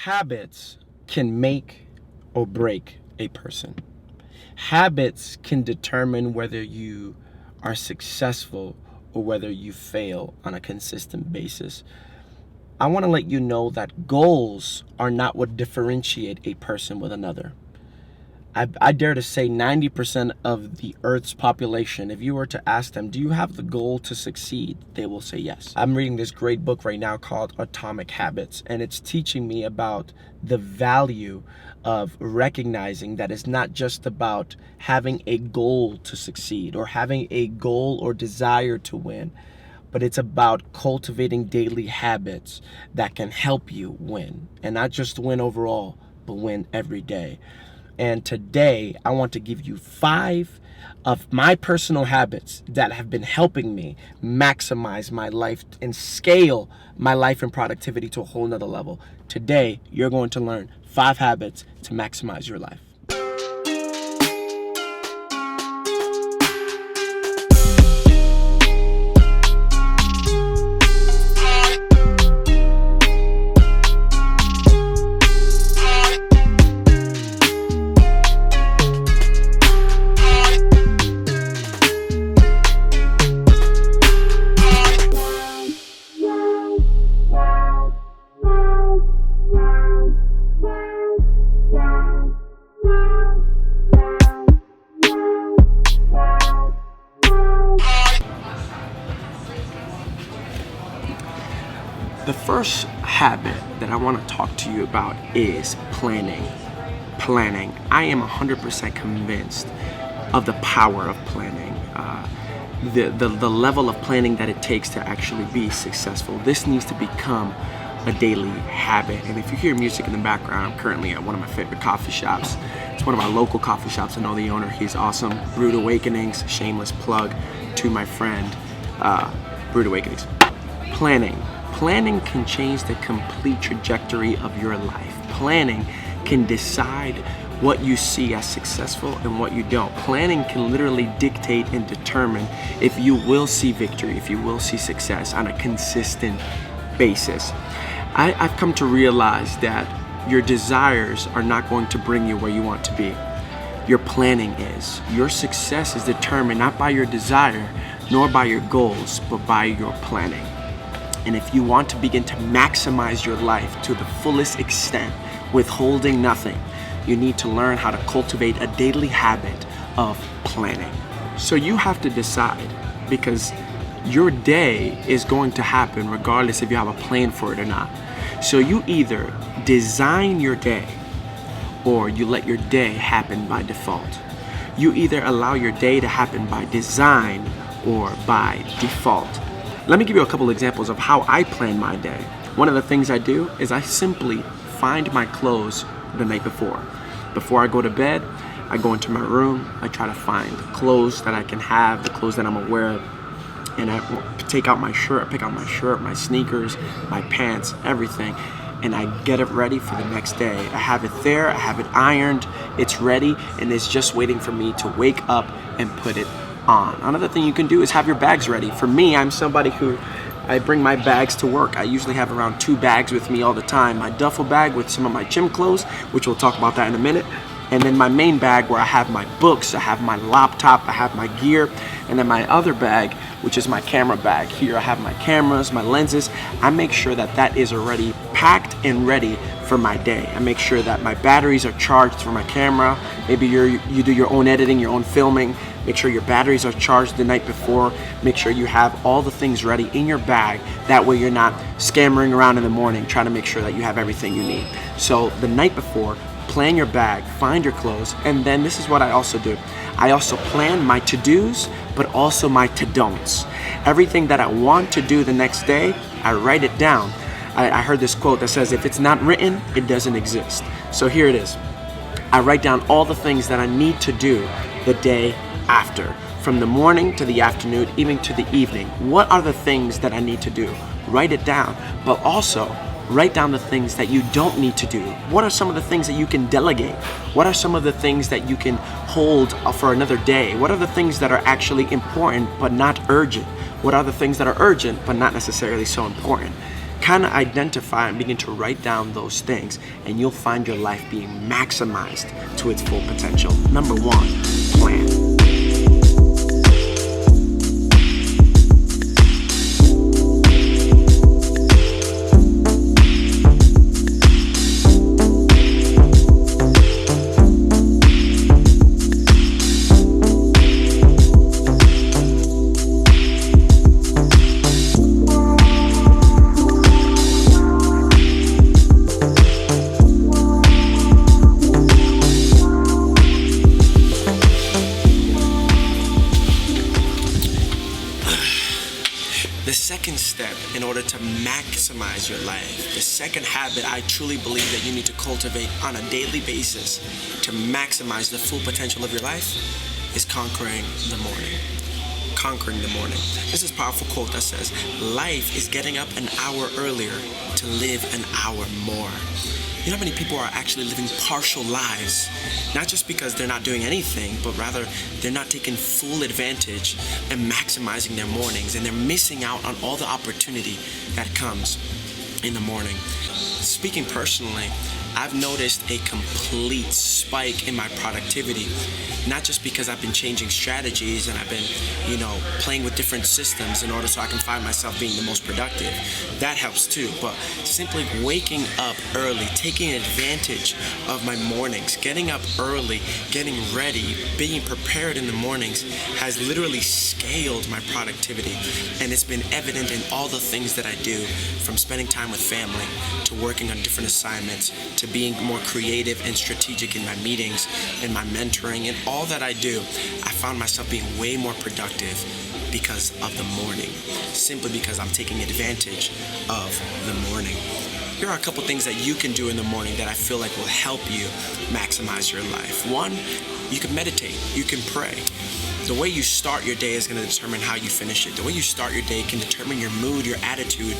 Habits can make or break a person. Habits can determine whether you are successful or whether you fail on a consistent basis. I want to let you know that goals are not what differentiate a person with another. I dare to say 90% of the Earth's population, if you were to ask them, do you have the goal to succeed? They will say yes. I'm reading this great book right now called Atomic Habits, and it's teaching me about the value of recognizing that it's not just about having a goal to succeed or having a goal or desire to win, but it's about cultivating daily habits that can help you win, and not just win overall, but win every day. And today, I want to give you 5 of my personal habits that have been helping me maximize my life and scale my life and productivity to a whole nother level. Today, you're going to learn 5 habits to maximize your life. The first habit that I want to talk to you about is planning. Planning. I am 100% convinced of the power of planning. The level of planning that it takes to actually be successful. This needs to become a daily habit. And if you hear music in the background, I'm currently at one of my favorite coffee shops. It's one of our local coffee shops. I know the owner. He's awesome. Brewed Awakenings. Shameless plug to my friend. Brewed Awakenings. Planning. Planning can change the complete trajectory of your life. Planning can decide what you see as successful and what you don't. Planning can literally dictate and determine if you will see victory, if you will see success on a consistent basis. I've come to realize that your desires are not going to bring you where you want to be. Your planning is. Your success is determined not by your desire, nor by your goals, but by your planning. And if you want to begin to maximize your life to the fullest extent, withholding nothing, you need to learn how to cultivate a daily habit of planning. So you have to decide, because your day is going to happen regardless if you have a plan for it or not. So you either design your day or you let your day happen by default. You either allow your day to happen by design or by default. Let me give you a couple examples of how I plan my day. One of the things I do is I simply find my clothes the night before. Before I go to bed, I go into my room, I try to find clothes that I can have, the clothes that I'm aware of, and I take out my shirt, pick out my shirt, my sneakers, my pants, everything, and I get it ready for the next day. I have it there, I have it ironed, it's ready, and it's just waiting for me to wake up and put it on. Another thing you can do is have your bags ready. For me, I'm somebody who I bring my bags to work. I usually have around 2 bags with me all the time. My duffel bag with some of my gym clothes, which we'll talk about that in a minute. And then my main bag where I have my books, I have my laptop, I have my gear. And then my other bag, which is my camera bag. Here I have my cameras, my lenses. I make sure that that is already packed and ready for my day. I make sure that my batteries are charged for my camera. Maybe you do your own editing, your own filming. Make sure your batteries are charged the night before. Make sure you have all the things ready in your bag. That way you're not scammering around in the morning trying to make sure that you have everything you need. So the night before, plan your bag, find your clothes, and then this is what I also do. I also plan my to-dos, but also my to-don'ts. Everything that I want to do the next day, I write it down. I heard this quote that says, if it's not written, it doesn't exist. So here it is. I write down all the things that I need to do the day after, from the morning to the afternoon, even to the evening. What are the things that I need to do? Write it down, but also write down the things that you don't need to do. What are some of the things that you can delegate? What are some of the things that you can hold for another day? What are the things that are actually important but not urgent? What are the things that are urgent but not necessarily so important? kind of identify and begin to write down those things, and you'll find your life being maximized to its full potential. Number one, plan. The second step in order to maximize your life, the second habit I truly believe that you need to cultivate on a daily basis to maximize the full potential of your life is conquering the morning. Conquering the morning. This is a powerful quote that says, life is getting up an hour earlier to live an hour more. You know how many people are actually living partial lives, not just because they're not doing anything, but rather they're not taking full advantage and maximizing their mornings, and they're missing out on all the opportunity that comes in the morning. Speaking personally, I've noticed a complete spike in my productivity, not just because I've been changing strategies and I've been, playing with different systems in order so I can find myself being the most productive. That helps too, but simply waking up early, taking advantage of my mornings, getting up early, getting ready, being prepared in the mornings has literally scaled my productivity, and it's been evident in all the things that I do, from spending time with family to working on different assignments to being more creative and strategic in my meetings and my mentoring and all that I do. I found myself being way more productive because of the morning, simply because I'm taking advantage of the morning. Here are a couple things that you can do in the morning that I feel like will help you maximize your life. One, you can meditate, you can pray. The way you start your day is going to determine how you finish it. The way you start your day can determine your mood, your attitude,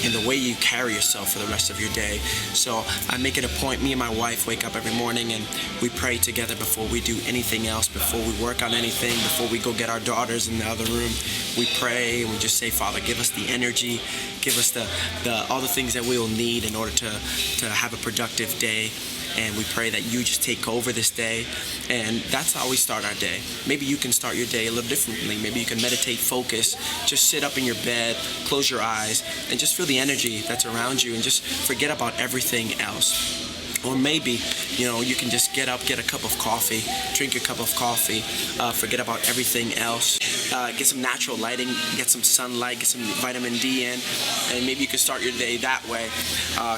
and the way you carry yourself for the rest of your day. So I make it a point, me and my wife wake up every morning and we pray together before we do anything else, before we work on anything, before we go get our daughters in the other room. We pray and we just say, Father, give us the energy, give us the all the things that we will need in order to have a productive day. And we pray that you just take over this day. And that's how we start our day. Maybe you can start your day a little differently. Maybe you can meditate, focus, just sit up in your bed, close your eyes, and just feel the energy that's around you and just forget about everything else. Or maybe, you can just get up, get a cup of coffee, drink your cup of coffee, forget about everything else, get some natural lighting, get some sunlight, get some vitamin D in, and maybe you can start your day that way,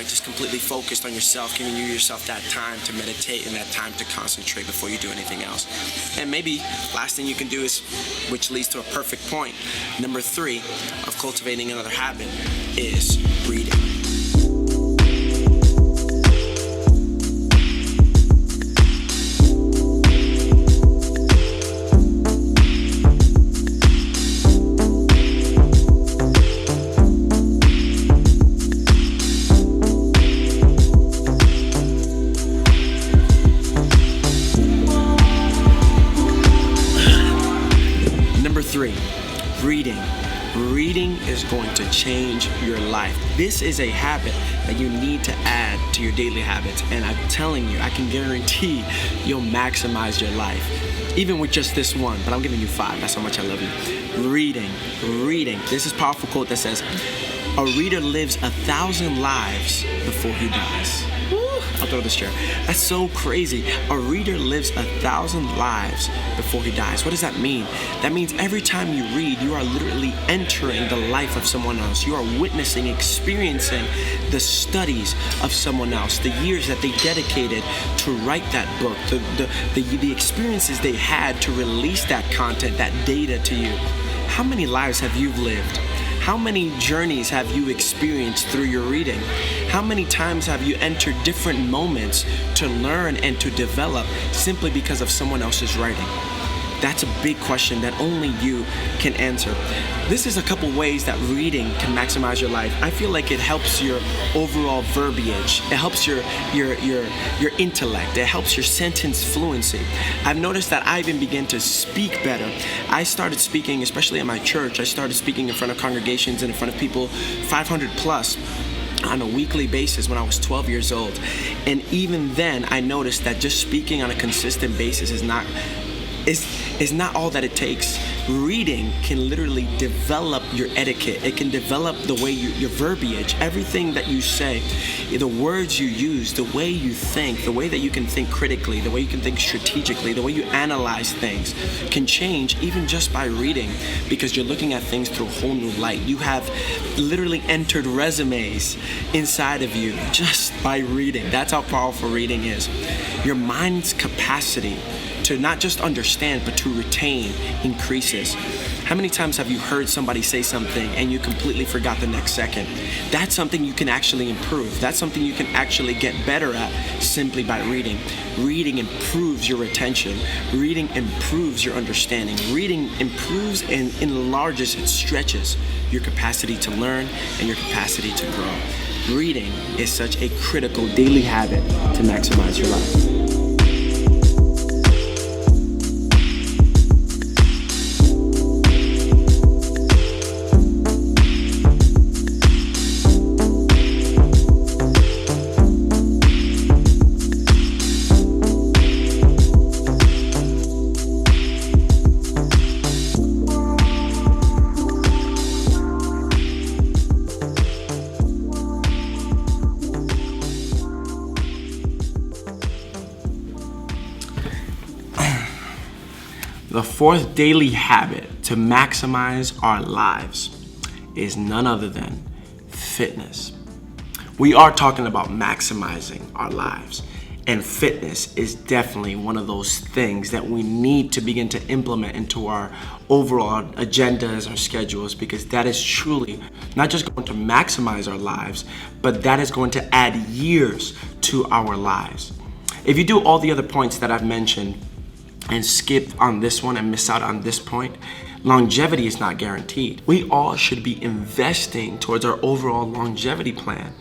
just completely focused on yourself, giving yourself that time to meditate and that time to concentrate before you do anything else. And maybe last thing you can do is, which leads to a perfect point, number 3 of cultivating another habit is reading. Number 3, reading. Reading is going to change your life. This is a habit that you need to add to your daily habits, and I'm telling you, I can guarantee you'll maximize your life, even with just this one, but I'm giving you 5. That's how much I love you. Reading. This is a powerful quote that says, a reader lives 1,000 lives before he dies. I'll throw this chair. That's so crazy. A reader lives 1,000 lives before he dies. What does that mean? That means every time you read, you are literally entering the life of someone else. You are witnessing, experiencing the studies of someone else, the years that they dedicated to write that book, the experiences they had to release that content, that data to you. How many lives have you lived? How many journeys have you experienced through your reading? How many times have you entered different moments to learn and to develop simply because of someone else's writing? That's a big question that only you can answer. This is a couple ways that reading can maximize your life. I feel like it helps your overall verbiage. It helps your intellect. It helps your sentence fluency. I've noticed that I even begin to speak better. I started speaking, especially at my church, I started speaking in front of congregations and in front of people 500 plus. on a weekly basis when I was 12 years old. And even then, I noticed that just speaking on a consistent basis is not all that it takes. Reading can literally develop your etiquette. It can develop the way your verbiage, everything that you say, the words you use, the way you think, the way that you can think critically, the way you can think strategically, the way you analyze things can change even just by reading, because you're looking at things through a whole new light. You have literally entered resumes inside of you just by reading. That's how powerful reading is. Your mind's capacity to not just understand, but to retain increases. How many times have you heard somebody say something and you completely forgot the next second? That's something you can actually improve. That's something you can actually get better at simply by reading. Reading improves your retention. Reading improves your understanding. Reading improves and enlarges and stretches your capacity to learn and your capacity to grow. Reading is such a critical daily habit to maximize your life. The fourth daily habit to maximize our lives is none other than fitness. We are talking about maximizing our lives, and fitness is definitely one of those things that we need to begin to implement into our overall agendas, our schedules, because that is truly not just going to maximize our lives, but that is going to add years to our lives. If you do all the other points that I've mentioned and skip on this one and miss out on this point, longevity is not guaranteed. We all should be investing towards our overall longevity plan.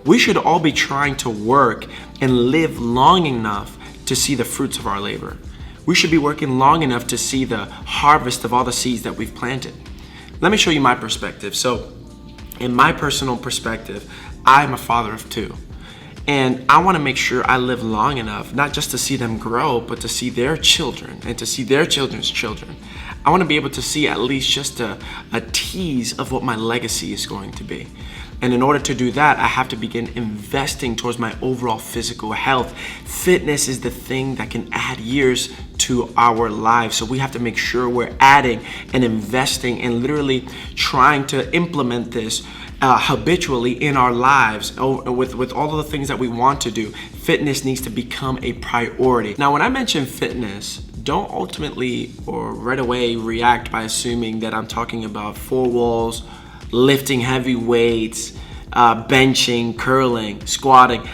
We should all be trying to work and live long enough to see the fruits of our labor. We should be working long enough to see the harvest of all the seeds that we've planted. Let me show you my perspective. So, in my personal perspective, I'm a father of two. And I want to make sure I live long enough, not just to see them grow, but to see their children and to see their children's children. I want to be able to see at least just a tease of what my legacy is going to be. And in order to do that, I have to begin investing towards my overall physical health. Fitness is the thing that can add years to our lives. So we have to make sure we're adding and investing and literally trying to implement this habitually in our lives with all of the things that we want to do. Fitness needs to become a priority. Now, when I mention fitness, don't ultimately or right away react by assuming that I'm talking about four walls, lifting heavy weights, benching, curling, squatting.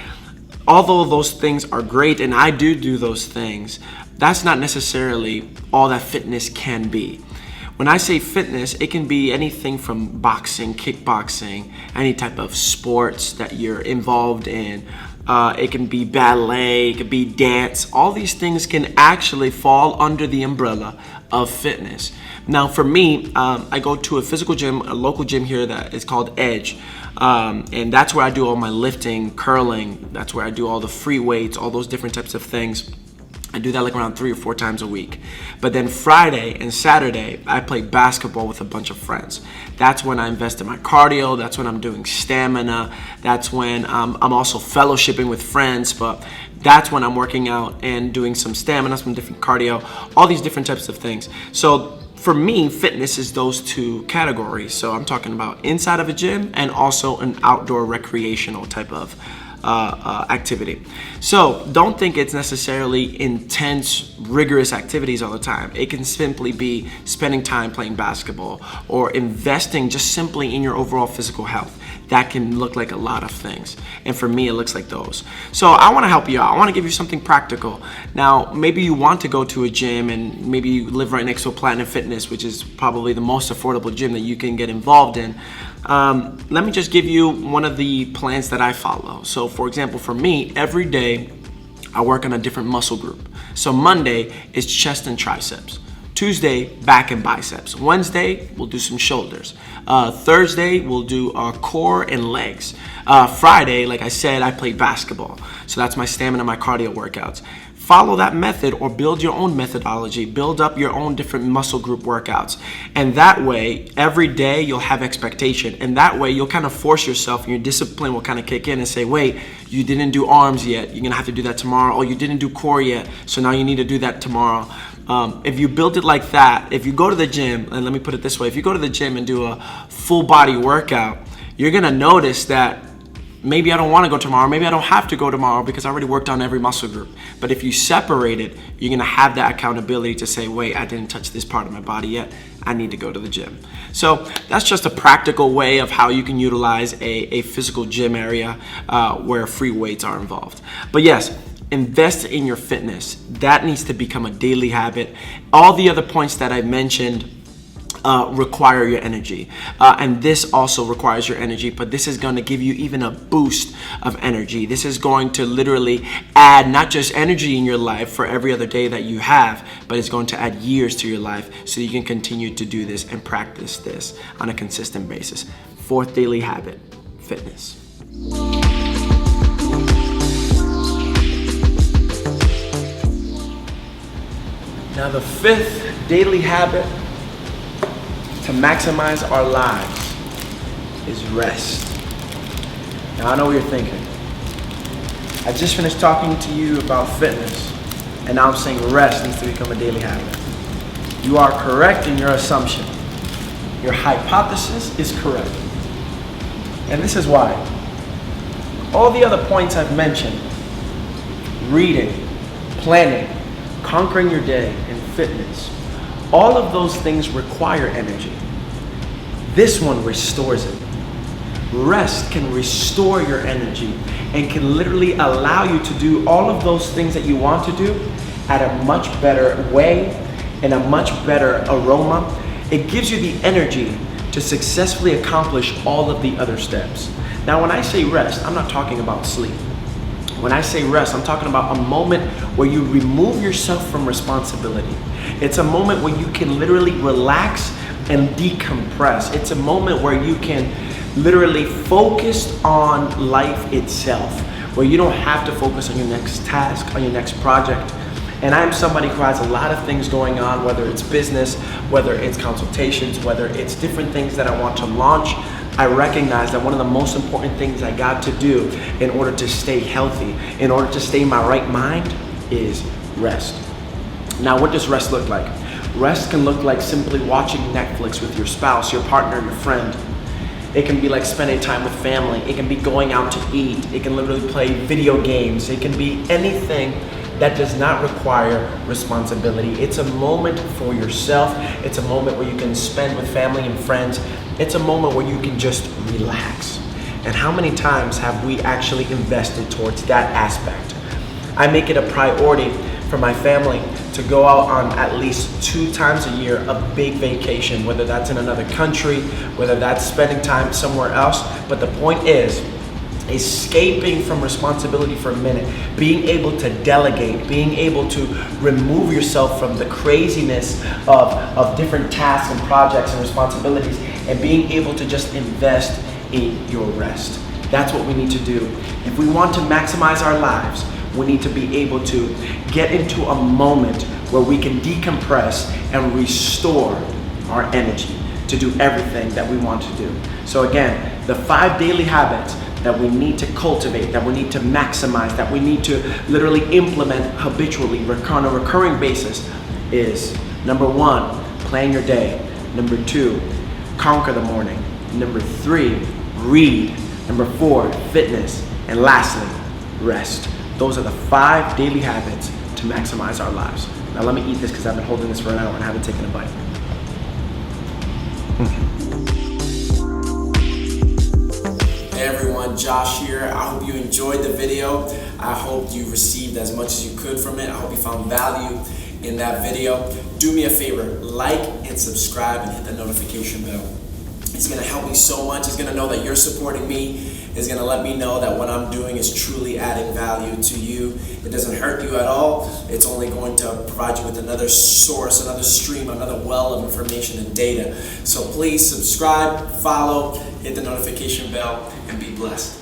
Although those things are great and I do those things, that's not necessarily all that fitness can be. When I say fitness, it can be anything from boxing, kickboxing, any type of sports that you're involved in. It can be ballet, it could be dance. All these things can actually fall under the umbrella of fitness. Now for me, I go to a physical gym, a local gym here that is called Edge. And that's where I do all my lifting, curling. That's where I do all the free weights, all those different types of things. I do that like around 3 or 4 times a week. But then Friday and Saturday, I play basketball with a bunch of friends. That's when I invest in my cardio. That's when I'm doing stamina. That's when I'm also fellowshipping with friends. But that's when I'm working out and doing some stamina, some different cardio, all these different types of things. So for me, fitness is those two categories. So I'm talking about inside of a gym and also an outdoor recreational type of activity. So don't think it's necessarily intense, rigorous activities all the time. It can simply be spending time playing basketball or investing just simply in your overall physical health. That can look like a lot of things. And for me, it looks like those. So I want to help you out. I want to give you something practical. Now, maybe you want to go to a gym and maybe you live right next to a Platinum Fitness, which is probably the most affordable gym that you can get involved in. Let me just give you one of the plans that I follow. So for example, for me, every day I work on a different muscle group. So Monday is chest and triceps. Tuesday, back and biceps. Wednesday, we'll do some shoulders. Thursday, we'll do core and legs. Friday, like I said, I play basketball. So that's my stamina, my cardio workouts. Follow that method or build your own methodology. Build up your own different muscle group workouts. And that way, every day you'll have expectation. And that way you'll kind of force yourself and your discipline will kind of kick in and say, wait, you didn't do arms yet. You're going to have to do that tomorrow. Or you didn't do core yet. So now you need to do that tomorrow. If you build it like that, if you go to the gym, and let me put it this way, if you go to the gym and do a full body workout, you're going to notice that maybe I don't want to go tomorrow. Maybe I don't have to go tomorrow because I already worked on every muscle group. But if you separate it, you're going to have that accountability to say, wait, I didn't touch this part of my body yet. I need to go to the gym. So that's just a practical way of how you can utilize a physical gym area where free weights are involved. But yes, invest in your fitness. That needs to become a daily habit. All the other points that I mentioned require your energy, and this also requires your energy, but this is going to give you even a boost of energy. This is going to literally add not just energy in your life for every other day that you have, but it's going to add years to your life so you can continue to do this and practice this on a consistent basis. Fourth daily habit, fitness. Now the fifth daily habit to maximize our lives is rest. Now I know what you're thinking. I just finished talking to you about fitness, and now I'm saying rest needs to become a daily habit. You are correct in your assumption. Your hypothesis is correct. And this is why. All the other points I've mentioned, reading, planning, conquering your day, and fitness, all of those things require energy. This one restores it. Rest can restore your energy and can literally allow you to do all of those things that you want to do at a much better way, in a much better aroma. It gives you the energy to successfully accomplish all of the other steps. Now, when I say rest, I'm not talking about sleep. When I say rest, I'm talking about a moment where you remove yourself from responsibility. It's a moment where you can literally relax and decompress. It's a moment where you can literally focus on life itself, where you don't have to focus on your next task, on your next project. And I'm somebody who has a lot of things going on, whether it's business, whether it's consultations, whether it's different things that I want to launch. I recognize that one of the most important things I got to do in order to stay healthy, in order to stay in my right mind, is rest. Now, what does rest look like? Rest can look like simply watching Netflix with your spouse, your partner, your friend. It can be like spending time with family. It can be going out to eat. It can literally play video games. It can be anything that does not require responsibility. It's a moment for yourself. It's a moment where you can spend with family and friends. It's a moment where you can just relax. And how many times have we actually invested towards that aspect? I make it a priority for my family to go out on at least 2 times a year a big vacation, whether that's in another country, whether that's spending time somewhere else. But the point is, escaping from responsibility for a minute, being able to delegate, being able to remove yourself from the craziness of different tasks and projects and responsibilities, and being able to just invest in your rest. That's what we need to do. If we want to maximize our lives, we need to be able to get into a moment where we can decompress and restore our energy to do everything that we want to do. So again, the 5 daily habits that we need to cultivate, that we need to maximize, that we need to literally implement habitually on a recurring basis is: number 1, plan your day. Number 2, conquer the morning. Number 3, read. Number 4, fitness. And lastly, rest. Those are the 5 daily habits to maximize our lives. Now let me eat this because I've been holding this for an hour and I haven't taken a bite. Hey everyone, Josh here. I hope you enjoyed the video. I hope you received as much as you could from it. I hope you found value in that video. Do me a favor, like and subscribe and hit the notification bell. It's gonna help me so much. It's gonna know that you're supporting me is going to let me know that what I'm doing is truly adding value to you. It doesn't hurt you at all. It's only going to provide you with another source, another stream, another well of information and data. So please subscribe, follow, hit the notification bell, and be blessed.